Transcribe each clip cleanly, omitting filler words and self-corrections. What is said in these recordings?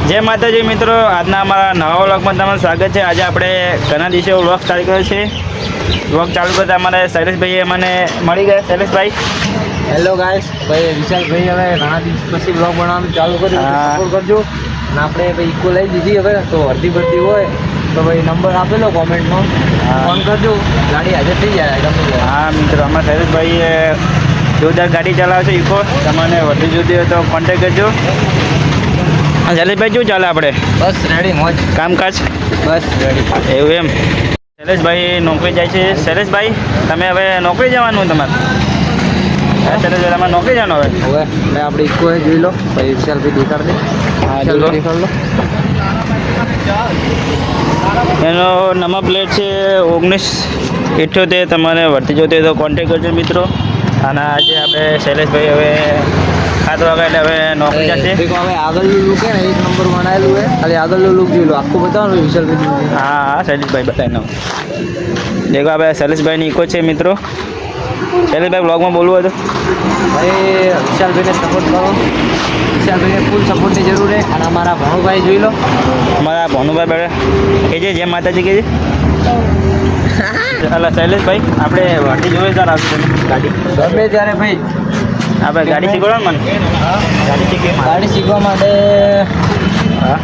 જય માતાજી મિત્રો, આજના અમારા નવા વ્લોગમાં તમારું સ્વાગત છે। આજે આપણે ઘણા દિવસે વ્લોગ સ્ટાર્ટ કર્યો છે। વ્લોગ ચાલુ કરતા અમારે શૈલેષભાઈ મને મળી ગયા। શૈલેષભાઈ હેલો ગાઈસ, ભાઈ વિશાલભાઈ હવે ઘણા દિવસ પછી વ્લોગ બનાવવાનું ચાલુ કર્યું, સપોર્ટ કરજો। અને આપણે ભાઈ ઇકો લઈ દીધી હવે, તો અડધી ભરતી હોય તો ભાઈ નંબર આપેલો કોમેન્ટમાં, ફોન કરજો, ગાડી હાજર થઈ જાય ગમે। હા મિત્રો, અમારા શૈલેષભાઈએ જોરદાર ગાડી ચલાવે છે ઇકો, તમને વધુ જોતી હોય તો કોન્ટેક્ટ કરજો। શૈલેષભાઈ શું ચાલે આપણે? બસ રેડી, મોજ કામકાજ બસ રેડી। એવું એમ? શૈલેષભાઈ નોકરી જાય છે। શૈલેષભાઈ તમે હવે નોકરી જવાનું તમારે? હા શૈલેષભાઈ તમારે નોકરી જવાનું હવે? હવે મેં આપણે ઇકો જોઈ લો, ભાઈ વિશાલભાઈ દેખાડ દે। હા દેખાડ લો, એનો નંબર પ્લેટ છે 1978। તમારે વર્તી જોતી હોય તો કોન્ટેક્ટ કરજો મિત્રો। અને આજે આપણે શૈલેષભાઈ હવે 7 વાગ્યા એટલે હવે નોકરી જશે। દેખો હવે આગળનું લુક હે ને, એક નંબર બનાવેલું હે, ખાલી આગળનું લુક જોઈ લો, આખું બતાવો વિશાલભાઈ। હા હા શૈલેષભાઈ બતાવી નાખો। દેખો આપણે શૈલેષભાઈની ઇકો છે મિત્રો। શૈલેષભાઈ બ્લોગમાં બોલવું હતું? ભાઈ વિશાલભાઈને સપોર્ટ કરો, વિશાલભાઈને ફૂલ સપોર્ટની જરૂર છે। અને અમારા ભાણુભાઈ જોઈ લો, અમારા ભાનુભાઈ બેડે કહેજે જય માતાજી કહેજે। અલા શૈલેષભાઈ આપણે વાટી જોઈએ ત્યારે આવશે ગાડી ગમે ત્યારે ભાઈ આપણે ગાડી શીખવાડો ને મને। ગાડી શીખવી ગાડી શીખવા માટે હા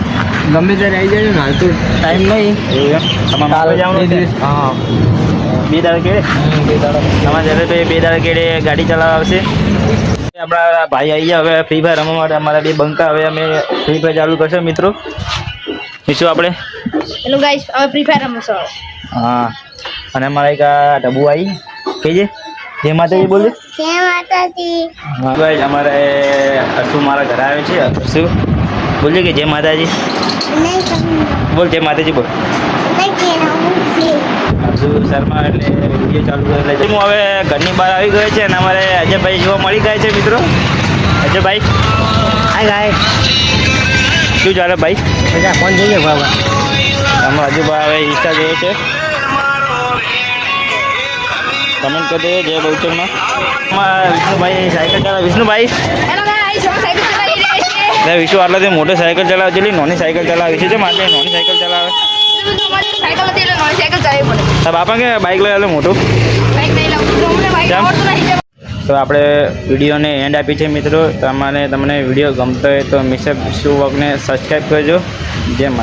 ગમે ત્યારે આવી જાય ને, હાલ તો ટાઈમ નહીં। એવું એમ? તમારે જવાનું છે? હા 2 દાડા કેળે તમારે શૈલેષભાઈ 2 દાડા કેળે ગાડી ચલાવવા આવશે। આપણા ભાઈ આવી ગયા હવે ફ્રી ફાયર રમવા માટે। અમારા 2 બંકા હવે અમે ફ્રી ફાયર ચાલુ કરશો મિત્રો। શું આપણે હેલો ગાઈસ, હવે ફ્રી ફાયર રમશો? હા અને અમારા એક આ ડબ્બુ આવી કહીએ જય માતાજી બોલે। જય માતાજી। હા ભાઈ અમારે અરસુ મારા ઘરે આવે છે। અરસુ બોલજે કે જય માતાજી બોલ, જય માતાજી બોલ। અરસુ શર્મા એટલે વિડીયો ચાલુ કરે એટલે હું હવે ઘરની બહાર આવી ગયો છે અને અમારે અજયભાઈ જોવા મળી ગયા છે મિત્રો। અજયભાઈ હાય ગાય, શું ચાલે ભાઈ? બધા ફોન જોઈએ બાબા। અમે અજયભાઈ હવે ઇન્સ્ટા જોઈએ છે, કમેન્ટ કરી દઈએ જય બહુચરમાં। વિષ્ણુભાઈ સાયકલ ચલાવે। વિષ્ણુભાઈ હેલો ગાઈસ, અમે સાયકલ ચલાવી રહ્યા છીએ। વિષ્ણુ આટલાથી મોટો સાયકલ ચલાવે છે, નાની સાયકલ ચલાવે છે માટે નાની સાયકલ ચલાવે સાયકલ હતી એટલે નવી સાયકલ ચલાવવી પડે। તો બાપા કે બાઇક લઈ આવેલું મોટું બાઈક નહીં લાવું, અમને બાઈક કેમ? આવડતું નહીં। તો આપણે વિડીયોને એન્ડ આપી છે મિત્રો। તમને વિડીયો ગમતો હોય તો મિસ્ટર શું વોકને સબસ્ક્રાઈબ કરજો। જય માતા।